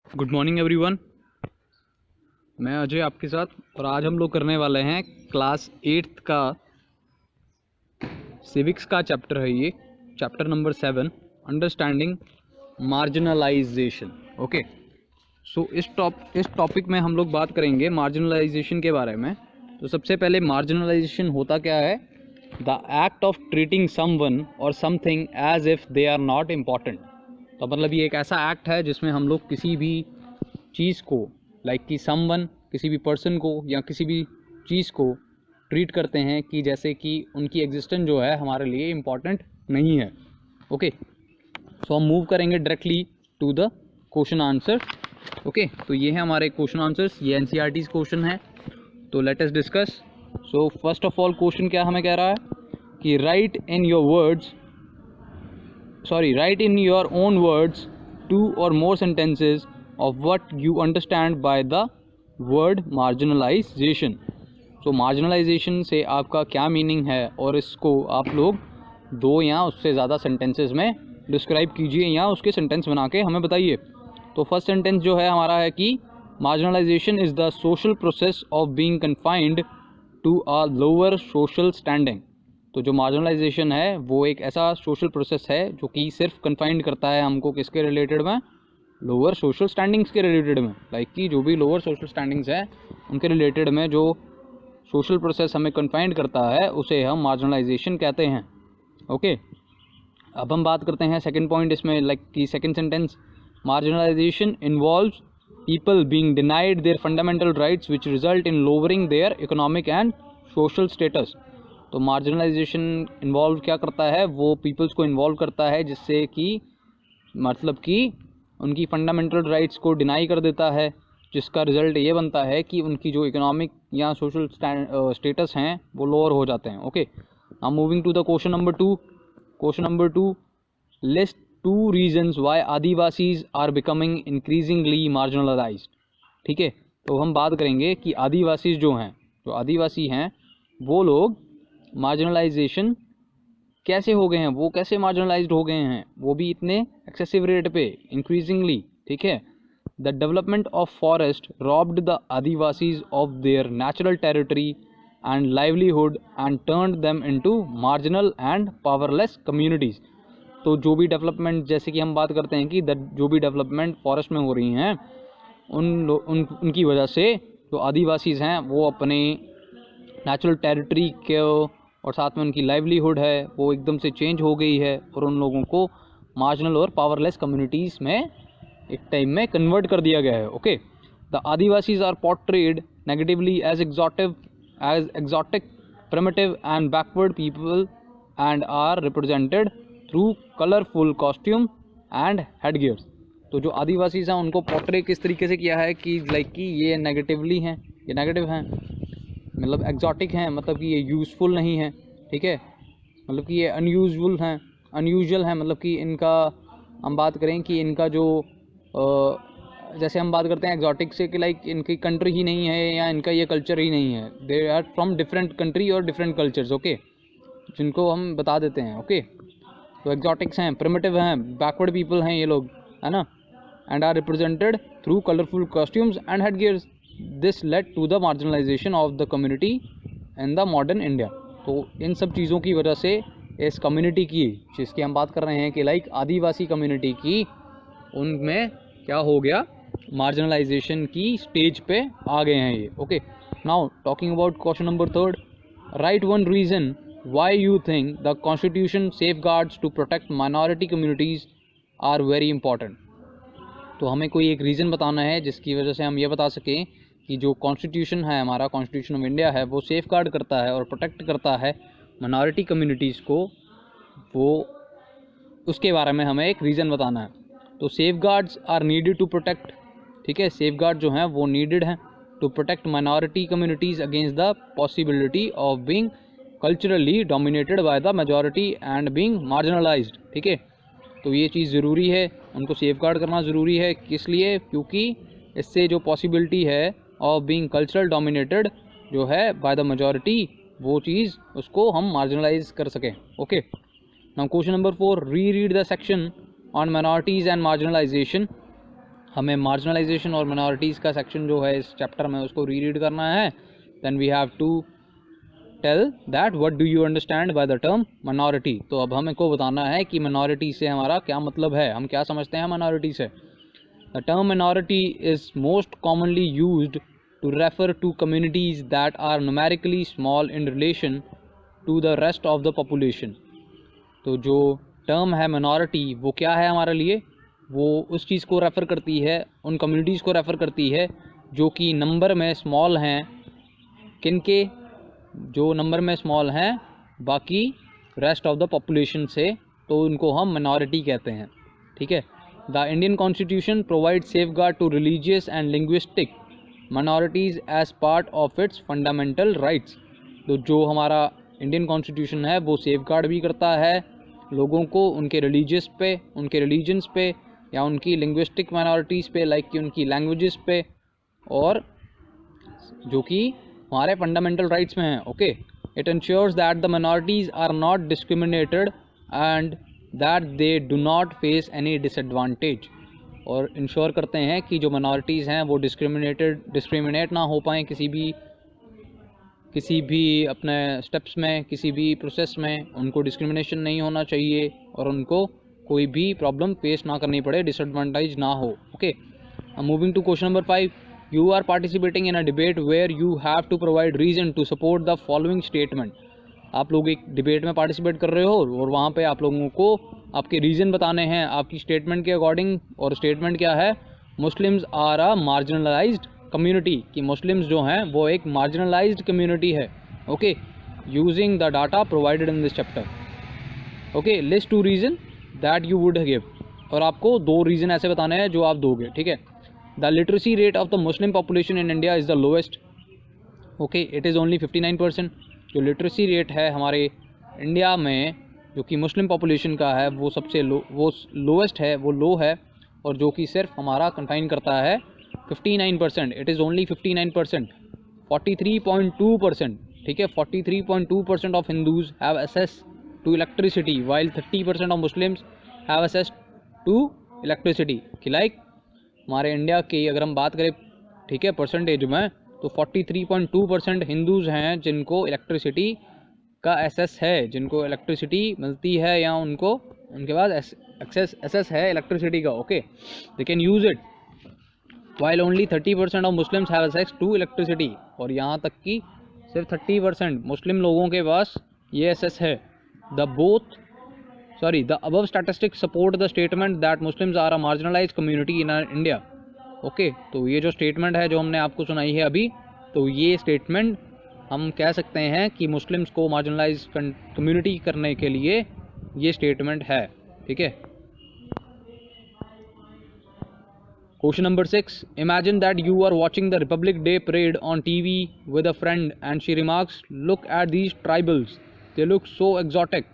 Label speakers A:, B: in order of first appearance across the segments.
A: Good morning everyone. मैं अजय आपके साथ, और आज हम लोग करने वाले हैं क्लास 8th का सिविक्स का चैप्टर है। ये chapter number 7, understanding marginalisation. Okay, so इस टॉपिक में हम लोग बात करेंगे मार्जिनलाइजेशन के बारे में। तो सबसे पहले मार्जिनलाइजेशन होता क्या है? The act of treating someone or something as if they are not important. तो मतलब ये एक ऐसा एक्ट है जिसमें हम लोग किसी भी चीज़ को लाइक कि समवन, किसी भी पर्सन को या किसी भी चीज़ को ट्रीट करते हैं कि जैसे कि उनकी एग्जिस्टेंस जो है हमारे लिए इम्पॉर्टेंट नहीं है। ओके, सो हम मूव करेंगे directly to the question answer. Okay, तो ये है हमारे क्वेश्चन आंसर्स, ये एनसीईआरटी क्वेश्चन है। तो let us discuss. So first of all question क्या हमें कह रहा है कि write in your own words 2 or more sentences of what you understand by the word marginalization। तो marginalization से आपका क्या मीनिंग है और इसको आप लोग 2 या उससे ज़्यादा सेंटेंसेस में डिस्क्राइब कीजिए या उसके सेंटेंस बना के हमें बताइए। तो फर्स्ट सेंटेंस जो है हमारा है कि marginalization is the social process of being confined to a lower social standing। तो जो मार्जिनलाइजेशन है वो एक ऐसा सोशल प्रोसेस है जो कि सिर्फ कन्फाइंड करता है हमको किसके रिलेटेड में? लोअर सोशल स्टैंडिंग्स के रिलेटेड में। लाइक कि जो भी लोअर सोशल स्टैंडिंग्स है उनके रिलेटेड में जो सोशल प्रोसेस हमें कन्फाइंड करता है उसे हम मार्जिनलाइजेशन कहते हैं। ओके, अब हम बात करते हैं सेकंड पॉइंट इसमें, लाइक कि second sentence, marginalisation involves people being denied their fundamental rights which result in lowering their economic and social status। तो मार्जिनलाइजेशन इन्वॉल्व क्या करता है? वो पीपल्स को इन्वॉल्व करता है जिससे कि मतलब कि उनकी फंडामेंटल राइट्स को डिनाई कर देता है, जिसका रिजल्ट ये बनता है कि उनकी जो इकोनॉमिक या सोशल स्टेटस हैं वो लोअर हो जाते हैं। Okay, now moving to the question number 2, list 2 reasons why Adivasis are becoming increasingly marginalised. ठीक है, तो हम बात करेंगे कि आदिवासीज जो आदिवासी हैं वो लोग मार्जिनलाइजेशन कैसे हो गए हैं, वो कैसे मार्जिनलाइज्ड हो गए हैं, वो भी इतने एक्सेसिव रेट पे, इंक्रीजिंगली। ठीक है, the development of forest robbed the Adivasis of their natural territory and livelihood and turned them into marginal and powerless communities. तो जो भी डेवलपमेंट, जैसे कि हम बात करते हैं कि जो भी डेवलपमेंट फॉरेस्ट में हो रही हैं उनकी वजह से जो आदिवासीज़ हैं वो अपने नेचुरल टेरिटरी के और साथ में उनकी लाइवलीहुड है वो एकदम से चेंज हो गई है और उन लोगों को मार्जिनल और पावरलेस कम्युनिटीज़ में एक टाइम में कन्वर्ट कर दिया गया है। Okay, the Adivasis are portrayed negatively as exotic, primitive and backward people and are represented through colorful costume and headgears। तो जो आदिवासीज हैं उनको पोर्ट्रे किस तरीके से किया है कि लाइक कि ये नेगेटिवली हैं, ये नेगेटिव हैं, मतलब एग्जॉटिक हैं, मतलब कि ये यूज़फुल नहीं है। ठीक है, मतलब कि ये अनयूजुअल हैं, मतलब कि इनका हम बात करें कि इनका जो जैसे हम बात करते हैं एग्जॉटिक से कि लाइक इनकी कंट्री ही नहीं है या इनका ये कल्चर ही नहीं है, they are from different country और डिफरेंट कल्चर्स। ओके, जिनको हम बता देते हैं। ओके, तो एग्जॉटिक्स हैं, प्रिमिटिव हैं, बैकवर्ड पीपल हैं ये लोग, है ना, and are represented through colourful costumes and headgears. This led to the marginalisation of the community in the modern India. तो इन सब चीज़ों की वजह से इस कम्युनिटी की, जिसकी हम बात कर रहे हैं कि लाइक आदिवासी कम्युनिटी की, उनमें क्या हो गया? मार्जिनलाइजेशन की स्टेज पे आ गए हैं ये। Okay, now talking about question number 3, write one reason why you think the constitution safeguards to protect minority communities are very important. तो हमें कोई एक रीज़न बताना है जिसकी वजह से हम ये बता सकें कि जो कॉन्स्टिट्यूशन है हमारा, कॉन्स्टिट्यूशन ऑफ इंडिया है, वो सेफ गार्ड करता है और प्रोटेक्ट करता है माइनॉरिटी कम्युनिटीज़ को, वो उसके बारे में हमें एक रीज़न बताना है। तो safeguards are needed to protect. ठीक है, सेफ गार्ड जो हैं वो नीडेड हैं to protect minority communities against the possibility of being culturally dominated by the majority and being marginalised. ठीक है, तो ये चीज़ ज़रूरी है, उनको सेफ गार्ड करना ज़रूरी है। किस लिए? क्योंकि इससे जो पॉसिबिलिटी है ऑफ बीइंग कल्चरल डोमिनेटेड जो है बाय द मेजॉरिटी, वो चीज़ उसको हम मार्जिनलाइज कर सकें। Okay, now question number 4, re read the section on minorities and marginalisation. हमें मार्जिनलाइजेशन और मिनॉरिटीज़ का सेक्शन जो है इस चैप्टर में उसको रीड करना है, then we have to tell that what do you understand by the term minority. तो अब हमें को बताना है कि मिनॉरिटी से हमारा क्या मतलब है, हम क्या समझते हैं मिनॉरिटी से। The term minority is most commonly used to refer to communities that are numerically small in relation to the rest of the population। तो जो टर्म है minority वो क्या है हमारे लिए, वो उस चीज़ को रेफ़र करती है, उन कम्युनिटीज़ को रेफ़र करती है जो कि नंबर में स्मॉल हैं, किनके, जो नंबर में स्मॉल हैं बाकी रेस्ट ऑफ द पॉपुलेशन से, तो उनको हम minority कहते हैं। ठीक है। The Indian constitution provide safeguard to religious and linguistic minorities as part of its fundamental rights। तो जो हमारा इंडियन कॉन्स्टिट्यूशन है वो सेफ गार्ड भी करता है लोगों को उनके रिलीजियस पे, उनके रिलीजन्स पे, या उनकी लिंग्विस्टिक माइनॉरिटीज़ पे, लाइक कि उनकी लैंग्वेजेस पे, और जो कि हमारे फंडामेंटल राइट्स में हैं। Okay, it ensures that the minorities are not discriminated and that they do not face any disadvantage. और इंश्योर करते हैं कि जो माइनॉरिटीज़ हैं वो डिस्क्रिमिनेट ना हो पाएँ किसी भी अपने स्टेप्स में, किसी भी प्रोसेस में उनको डिस्क्रिमिनेशन नहीं होना चाहिए और उनको कोई भी प्रॉब्लम फेस ना करनी पड़े, डिसएडवांटेज ना हो। Okay, moving to question number 5, you are participating in a debate where you have to provide reason to support the following statement. आप लोग एक डिबेट में पार्टिसिपेट कर रहे हो और वहाँ पे आप लोगों को आपके रीज़न बताने हैं आपकी स्टेटमेंट के अकॉर्डिंग। और स्टेटमेंट क्या है, Muslims are a marginalised community, कि मुस्लिम्स जो हैं वो एक मार्जिनलाइज्ड कम्युनिटी है। Okay, using the data provided in this chapter. Okay, list 2 reason that you would give, और आपको 2 रीज़न ऐसे बताने हैं जो आप दोगे। ठीक है। The literacy rate of the Muslim population in India is the lowest. Okay, it is only 59%। जो लिटरेसी रेट है हमारे इंडिया में जो कि मुस्लिम पॉपुलेशन का है वो सबसे लोएस्ट है, वो लो है, और जो कि सिर्फ हमारा कंफाइन करता है 59%। It is only 59%, 43.2%। ठीक है, 43.2% of Hindus have access to electricity while 30% of Muslims have access to electricity. कि लाइक हमारे इंडिया की अगर हम बात करें, ठीक है, परसेंटेज में, तो 43.2% हिंदूज़ हैं जिनको इलेक्ट्रिसिटी का एक्सेस है, जिनको इलेक्ट्रिसिटी मिलती है या उनके पास एक्सेस है इलेक्ट्रिसिटी का। Okay, they can use it, while only 30% of Muslims have access to electricity. और यहाँ तक कि सिर्फ 30% मुस्लिम लोगों के पास ये एक्सेस है। The above statistics support the statement that Muslims are a marginalised community in India. Okay, तो ये जो स्टेटमेंट है जो हमने आपको सुनाई है अभी, तो ये स्टेटमेंट हम कह सकते हैं कि मुस्लिम्स को मार्जिनलाइज कम्युनिटी करने के लिए ये स्टेटमेंट है। ठीक है। Question number 6, imagine that you are watching the Republic Day parade on TV with a friend and she remarks, look at these tribals, they look so exotic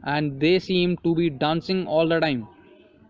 A: and they seem to be dancing all the time.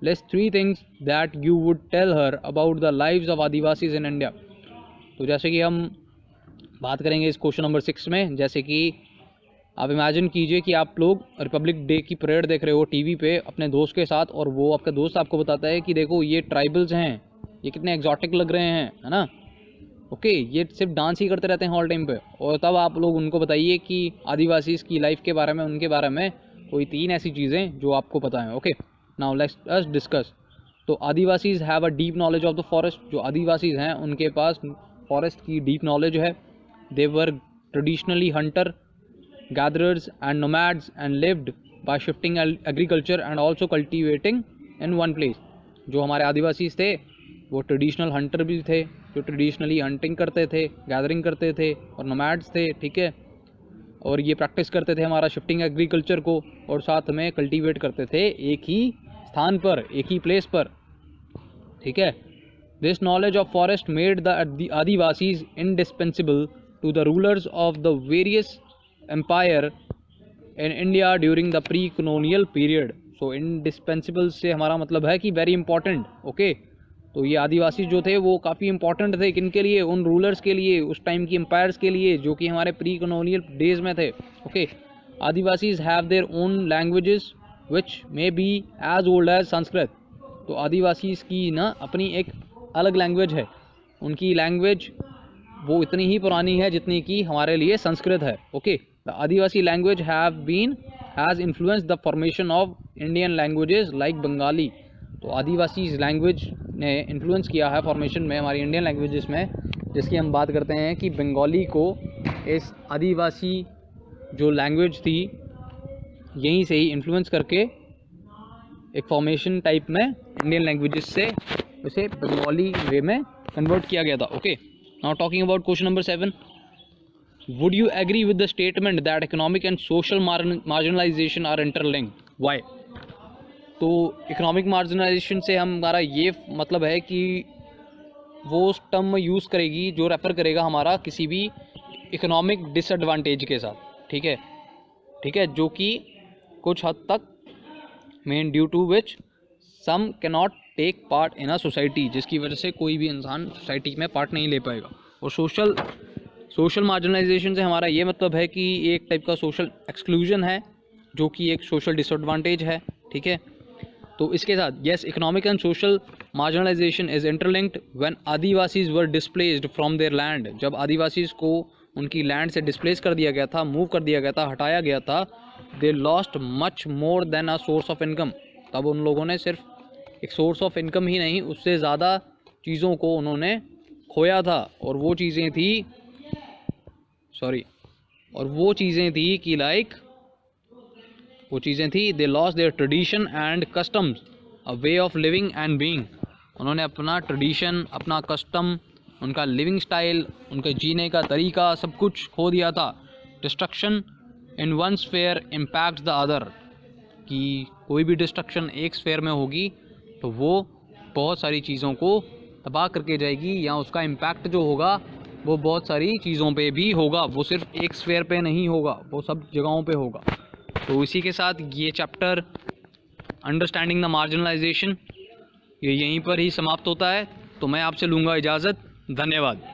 A: List 3 things that you would tell her about the lives of Adivasis in India. तो जैसे कि हम बात करेंगे इस question number 6 में, जैसे कि आप इमेजिन कीजिए कि आप लोग रिपब्लिक डे की परेड देख रहे हो टीवी पे अपने दोस्त के साथ, और वो आपका दोस्त आपको बताता है कि देखो ये ट्राइबल्स हैं, ये कितने एक्सोटिक लग रहे हैं, है ना। ओके, ये सिर्फ डांस ही करते रहते हैं ऑल टाइम पे। और तब आप लोग उनको बताइए कि आदिवासीज़ की लाइफ के बारे में, उनके बारे में कोई 3 ऐसी चीज़ें जो आपको पता है। Okay, now let's us discuss. तो Adivasis have a deep knowledge of the forest. जो आदिवासीज़ हैं उनके पास फॉरेस्ट की डीप नॉलेज है। They were traditionally hunter gatherers and nomads and lived by shifting agriculture and also cultivating in one place। जो हमारे आदिवासी थे वो ट्रेडिशनल हंटर भी थे, जो ट्रेडिशनली हंटिंग करते थे, गैदरिंग करते थे, और नोमैड्स थे। ठीक है, और ये प्रैक्टिस करते थे हमारा शिफ्टिंग एग्रीकल्चर को, और साथ में कल्टीवेट करते थे एक ही स्थान पर, एक ही प्लेस पर। ठीक है, this knowledge of forest made the Adivasis indispensable to the rulers of the various empire in India during the pre colonial period. So indispensable से हमारा मतलब है कि वेरी इंपॉर्टेंट। ओके, तो ये आदिवासी जो थे वो काफ़ी इंपॉर्टेंट थे, किन के लिए, उन रूलर्स के लिए, उस टाइम की एम्पायर्स के लिए जो कि हमारे प्री कॉलोनियल डेज में थे। Okay, Adivasis have their own languages which may be as old as Sanskrit. तो आदिवासी की ना अपनी एक अलग लैंग्वेज है, उनकी लैंग्वेज वो इतनी ही पुरानी है जितनी कि हमारे लिए संस्कृत है। Okay, the Adivasi language has influenced the formation of Indian languages like Bengali. तो आदिवासी लैंग्वेज ने इन्फ्लुएंस किया है फॉर्मेशन में हमारी इंडियन लैंग्वेजेस में, जिसकी हम बात करते हैं कि बंगाली को इस आदिवासी जो लैंग्वेज थी यहीं से ही इन्फ्लुएंस करके एक फॉर्मेशन टाइप में इंडियन लैंग्वेजेस से उसे बंगाली वे में कन्वर्ट किया गया था। Okay, now talking about question number 7, would you agree with the statement that economic and social marginalisation are interlinked, why? तो इकोनॉमिक मार्जिनलाइजेशन से हमारा ये मतलब है कि वो उस टर्म यूज़ करेगी जो रेफ़र करेगा हमारा किसी भी इकोनॉमिक डिसएडवांटेज के साथ, ठीक है, जो कि कुछ हद तक main due to which some can not take part in a society, जिसकी वजह से कोई भी इंसान सोसाइटी में पार्ट नहीं ले पाएगा। और सोशल मार्जिनलाइजेशन से हमारा ये मतलब है कि एक टाइप का सोशल एक्सक्लूजन है जो कि एक सोशल डिसएडवांटेज है, ठीक है। तो इसके साथ yes, economic and social marginalisation is interlinked when Adivasis were displaced from there land. जब आदिवासीज को उनकी लैंड से डिस्प्लेस कर दिया गया था, मूव कर दिया गया था, हटाया गया था, they lost much more than a source of income. तब उन लोगों ने सिर्फ एक सोर्स ऑफ इनकम ही नहीं, उससे ज़्यादा चीज़ों को उन्होंने खोया था। और वो चीज़ें थी कि they lost their tradition and customs, a way of living and being. उन्होंने अपना ट्रेडिशन, अपना कस्टम, उनका लिविंग स्टाइल, उनके जीने का तरीका, सब कुछ खो दिया था। Destruction in one sphere impacts the other, कि कोई भी डिस्ट्रक्शन एक स्फेयर में होगी तो वो बहुत सारी चीज़ों को तबाह करके जाएगी, या उसका इम्पैक्ट जो होगा वो बहुत सारी चीज़ों पे भी होगा, वो सिर्फ एक स्फेयर पे नहीं होगा, वो सब जगहों पे होगा। तो इसी के साथ ये चैप्टर अंडरस्टैंडिंग द मार्जिनलाइजेशन ये यहीं पर ही समाप्त होता है। तो मैं आपसे लूँगा इजाज़त। धन्यवाद।